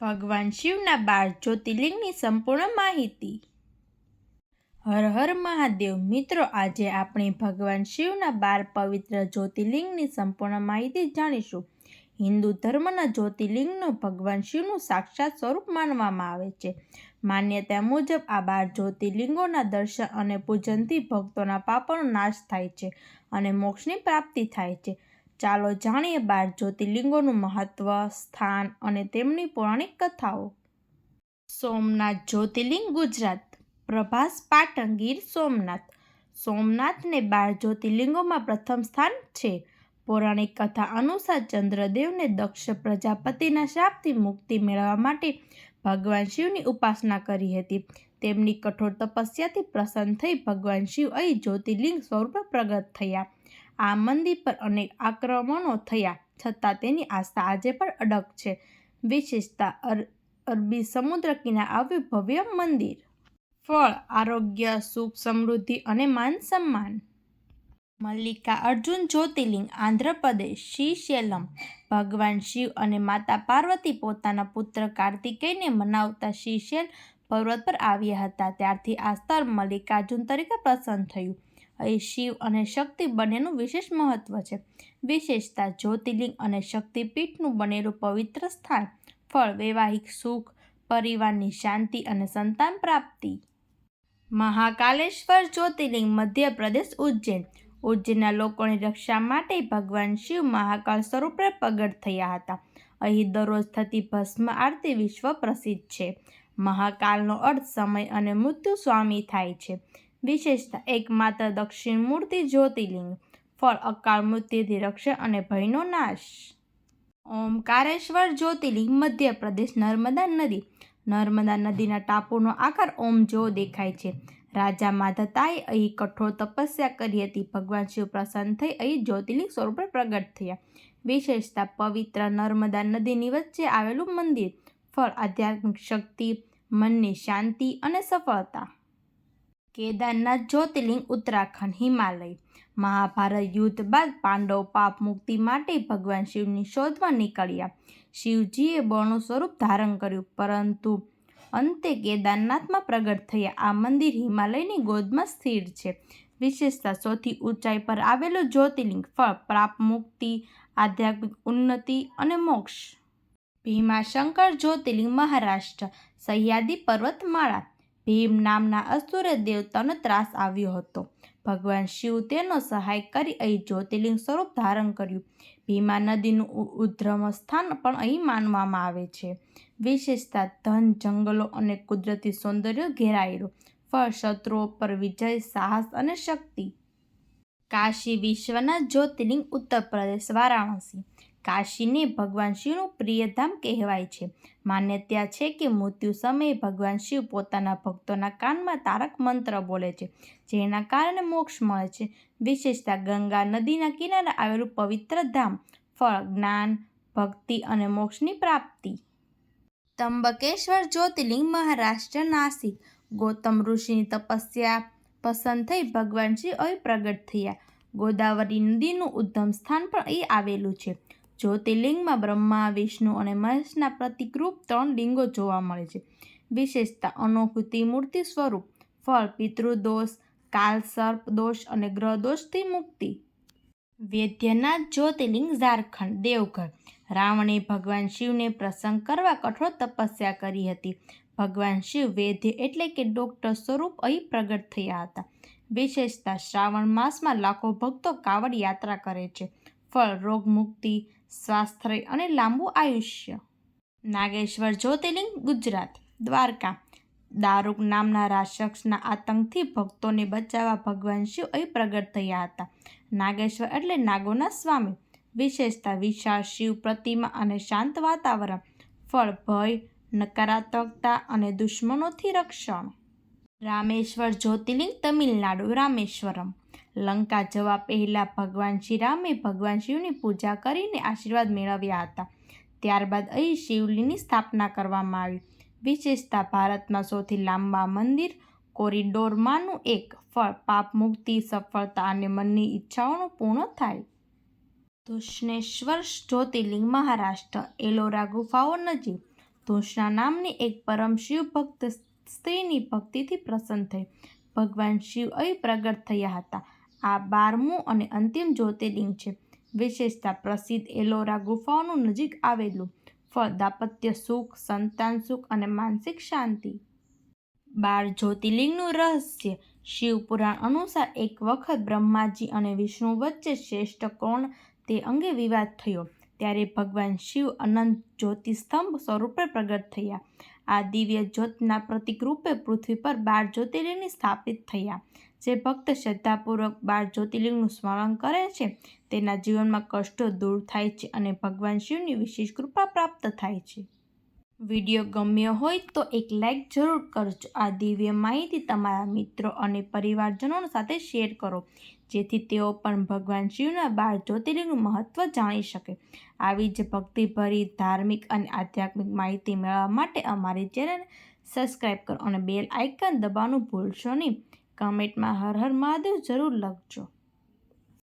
ભગવાન શિવના 12 જ્યોતિર્લિંગની સંપૂર્ણ માહિતી। હર હર મહાદેવ। મિત્રો, આજે આપણે ભગવાન શિવના 12 પવિત્ર જ્યોતિર્લિંગની સંપૂર્ણ માહિતી જાણીશું। હિન્દુ ધર્મના જ્યોતિર્લિંગનો ભગવાન શિવનું સાક્ષાત સ્વરૂપ માનવામાં આવે છે। માન્યતા મુજબ આ 12 જ્યોતિર્લિંગોના દર્શન અને પૂજનથી ભક્તોના પાપોનો નાશ થાય છે અને મોક્ષની પ્રાપ્તિ થાય છે। ચાલો જાણીએ 12 જ્યોતિર્લિંગોનું મહત્વ, સ્થાન અને તેમની પૌરાણિક કથાઓ। સોમનાથ જ્યોતિર્લિંગ, ગુજરાત। પ્રભાસ પાટણ, ગીર સોમનાથ। સોમનાથને 12 જ્યોતિર્લિંગોમાં પ્રથમ સ્થાન છે। પૌરાણિક કથા અનુસાર ચંદ્રદેવને દક્ષ પ્રજાપતિના શાપથી મુક્તિ મેળવવા માટે ભગવાન શિવની ઉપાસના કરી હતી। તેમની કઠોર તપસ્યાથી પ્રસન્ન થઈ ભગવાન શિવ અહીં જ્યોતિર્લિંગ સ્વરૂપે પ્રગટ થયા। આ મંદિર પર અનેક આક્રમણો થયા છતાં તેની આસ્થા આજે પણ અડગ છે। વિશેષતા: અરબી સમુદ્ર કિનારે આવ્યું ભવ્ય મંદિર। ફળ: આરોગ્ય, સુખ, સમૃદ્ધિ અને માન સન્માન। મલ્લિકાર્જુન જ્યોતિર્લિંગ, આંધ્રપ્રદેશ, શ્રીશૈલમ। ભગવાન શિવ અને માતા પાર્વતી પોતાના પુત્ર કાર્તિકેયને મનાવતા શ્રીશૈલ પર્વત પર આવ્યા હતા। ત્યારથી આ સ્થળ મલ્લિકાર્જુન તરીકે પ્રસિદ્ધ થયું। અહીં શિવ અને શક્તિ બંનેનું વિશેષ મહત્વ છે। વિશેષતા: જ્યોતિર્લિંગ અને શક્તિપીઠનું બનેલું પવિત્ર સ્થાન। ફળ: વૈવાહિક સુખ, પરિવારની શાંતિ અને સંતાન પ્રાપ્તિ। મહાકાલેશ્વર જ્યોતિર્લિંગ, મધ્યપ્રદેશ, ઉજ્જૈન। ઉજ્જૈનના લોકોની રક્ષા માટે ભગવાન શિવ મહાકાલ સ્વરૂપે પ્રગટ થયા હતા। અહીં દરરોજ થતી ભસ્મ આરતી વિશ્વ પ્રસિદ્ધ છે। મહાકાલનો અર્થ સમય અને મૃત્યુ સ્વામી થાય છે। વિશેષતા: એકમાત્ર દક્ષિણમૂર્તિ જ્યોતિર્લિંગ। ફળ: અકાળ મૃત્યુથી રક્ષણ અને ભયનો નાશ। ઓમકારેશ્વર જ્યોતિર્લિંગ, મધ્યપ્રદેશ, નર્મદા નદી। નર્મદા નદીના ટાપુનો આકાર ઓમ જેવો દેખાય છે। રાજા માધાતાએ અહીં કઠોર તપસ્યા કરી હતી। ભગવાન શિવ પ્રસન્ન થઈ અહીં જ્યોતિર્લિંગ સ્વરૂપે પ્રગટ થયા। વિશેષતા: પવિત્ર નર્મદા નદીની વચ્ચે આવેલું મંદિર। ફળ: આધ્યાત્મિક શક્તિ, મનની શાંતિ અને સફળતા। કેદારનાથ જ્યોતિર્લિંગ, ઉત્તરાખંડ, હિમાલય। મહાભારત યુદ્ધ બાદ પાંડવો પાપ મુક્તિ માટે ભગવાન શિવની શોધમાં નીકળ્યા। શિવજીએ બળનું સ્વરૂપ ધારણ કર્યું પરંતુ અંતે કેદારનાથમાં પ્રગટ થયા। આ મંદિર હિમાલયની ગોદમાં સ્થિર છે। વિશેષતા: સૌથી ઊંચાઈ પર આવેલું જ્યોતિર્લિંગ। ફળ: પાપ મુક્તિ, આધ્યાત્મિક ઉન્નતિ અને મોક્ષ। ભીમાશંકર જ્યોતિર્લિંગ, મહારાષ્ટ્ર, સહ્યાદ્રી પર્વતમાળા। ભીમ નામના અસુર દેવતાનો ત્રાસ આવ્યો હતો। ભગવાન શિવ તેનો સહાય કરી અહીં જ્યોતિર્લિંગ સ્વરૂપ ધારણ કર્યું। ભીમા નદીનું ઉદ્ગમ સ્થાન પણ અહીં માનવામાં આવે છે। વિશેષતા: ધન, જંગલો અને કુદરતી સૌંદર્ય ઘેરાયેલું। ફળ: શત્રુઓ પર વિજય, સાહસ અને શક્તિ। કાશી વિશ્વનાથ જ્યોતિર્લિંગ, ઉત્તર પ્રદેશ, વારાણસી। કાશીને ભગવાન શિવનું પ્રિય ધામ કહેવાય છે। માન્યતા છે કે મૃત્યુ સમયે ભગવાન શિવ પોતાના ભક્તોના કાનમાં તારક મંત્ર બોલે છે, જેના કારણે મોક્ષ મળે છે। વિશેષતા: ગંગા નદીના કિનારે આવેલું પવિત્ર ધામ। ફળ: જ્ઞાન, ભક્તિ અને મોક્ષની પ્રાપ્તિ। ત્રંબકેશ્વર જ્યોતિર્લિંગ, મહારાષ્ટ્ર, નાસિક। ગૌતમ ઋષિની તપસ્યા પસંદ થઈ ભગવાન શિવ અહીં પ્રગટ થયા। ગોદાવરી નદીનું ઉદ્ગમ સ્થાન પણ અહીં આવેલું છે। જ્યોતિર્લિંગમાં બ્રહ્મા, વિષ્ણુ અને મહેશના પ્રતીકરૂપ 3 લિંગો જોવા મળે છે। વિશેષતા: અનોખું ત્રિમૂર્તિ સ્વરૂપ। ફળ: પિતૃદોષ, કાલસર્પ દોષ અને ગ્રહ દોષથી મુક્તિ। વૈદ્યનાથ જ્યોતિર્લિંગ, ઝારખંડ, દેવઘર। રાવણે ભગવાન શિવને પ્રસન્ન કરવા કઠોર તપસ્યા કરી હતી। ભગવાન શિવ વૈદ્ય એટલે કે ડોક્ટર સ્વરૂપ અહીં પ્રગટ થયા હતા। વિશેષતા: શ્રાવણ માસમાં લાખો ભક્તો કાવડ યાત્રા કરે છે। ફળ: રોગ મુક્તિ, સ્વાસ્થ્ય અને લાંબુ આયુષ્ય। નાગેશ્વર જ્યોતિર્લિંગ, ગુજરાત, દ્વારકા। દારૂક નામના રાક્ષસના આતંકથી ભક્તોને બચાવવા ભગવાન શિવ અહીં પ્રગટ થયા હતા। નાગેશ્વર એટલે નાગોના સ્વામી। વિશેષતા: વિશાળ શિવ પ્રતિમા અને શાંત વાતાવરણ। ફળ: ભય, નકારાત્મકતા અને દુશ્મનોથી રક્ષણ। રામેશ્વર જ્યોતિર્લિંગ, તમિલનાડુ, રામેશ્વરમ। લંકા જવા પહેલા ભગવાન શ્રીરામે ભગવાન શિવની પૂજા કરીને આશીર્વાદ મેળવ્યા હતા। ત્યારબાદ અહીં શિવલિંગની સ્થાપના કરવામાં આવી। વિશેષતા: ભારતમાં સૌથી લાંબા મંદિર કોરિડોરમાંનું એક। ફળ: પાપ મુક્તિ, સફળતા અને મનની ઈચ્છાઓનું પૂર્ણ થાય। દૂધનેશ્વર જ્યોતિર્લિંગ, મહારાષ્ટ્ર, એલોરા ગુફાઓ નજીક। ધોષણા નામની એક પરમ શિવ ભક્ત સ્ત્રીની ભક્તિથી પ્રસન્ન થઈ ભગવાન શિવ અહીં પ્રગટ થયા હતા. આ 12મું અને અંતિમ જ્યોતિર્લિંગ છે. વિશેષતા પ્રસિદ્ધ એલોરા ગુફાઓનું નજીક આવેલું ફળ દાંપત્ય સુખ, સંતાન સુખ અને માનસિક શાંતિ. 12 જ્યોતિર્લિંગનું રહસ્ય. શિવ પુરાણ અનુસાર એક વખત બ્રહ્માજી અને વિષ્ણુ વચ્ચે શ્રેષ્ઠ કોણ તે અંગે વિવાદ થયો. ત્યારે ભગવાન શિવ અનંત જ્યોતિસ્તંભ સ્વરૂપે પ્રગટ થયા. આ દિવ્ય જ્યોતના પ્રતીક રૂપે પૃથ્વી પર 12 જ્યોતિર્લિંગ સ્થાપિત થયા. જે ભક્ત શ્રદ્ધાપૂર્વક 12 જ્યોતિર્લિંગનું સ્મરણ કરે છે તેના જીવનમાં કષ્ટો દૂર થાય છે અને ભગવાન શિવની વિશેષ કૃપા પ્રાપ્ત થાય છે. વિડીયો ગમ્યો હોય તો એક લાઈક જરૂર કરજો. આ દિવ્ય માહિતી તમારા મિત્રો અને પરિવારજનો સાથે શેર કરો જેથી તેઓ પણ ભગવાન શિવના 12 જ્યોતિર્લિંગનું મહત્વ જાણી શકે. આવી જ ભક્તિભરી ધાર્મિક અને આધ્યાત્મિક માહિતી મેળવવા માટે અમારી ચેનલ સબસ્ક્રાઈબ કરો અને બેલ આઇકન દબાવવાનું ભૂલશો નહીં. કમેન્ટમાં હર હર મહાદેવ જરૂર લખજો.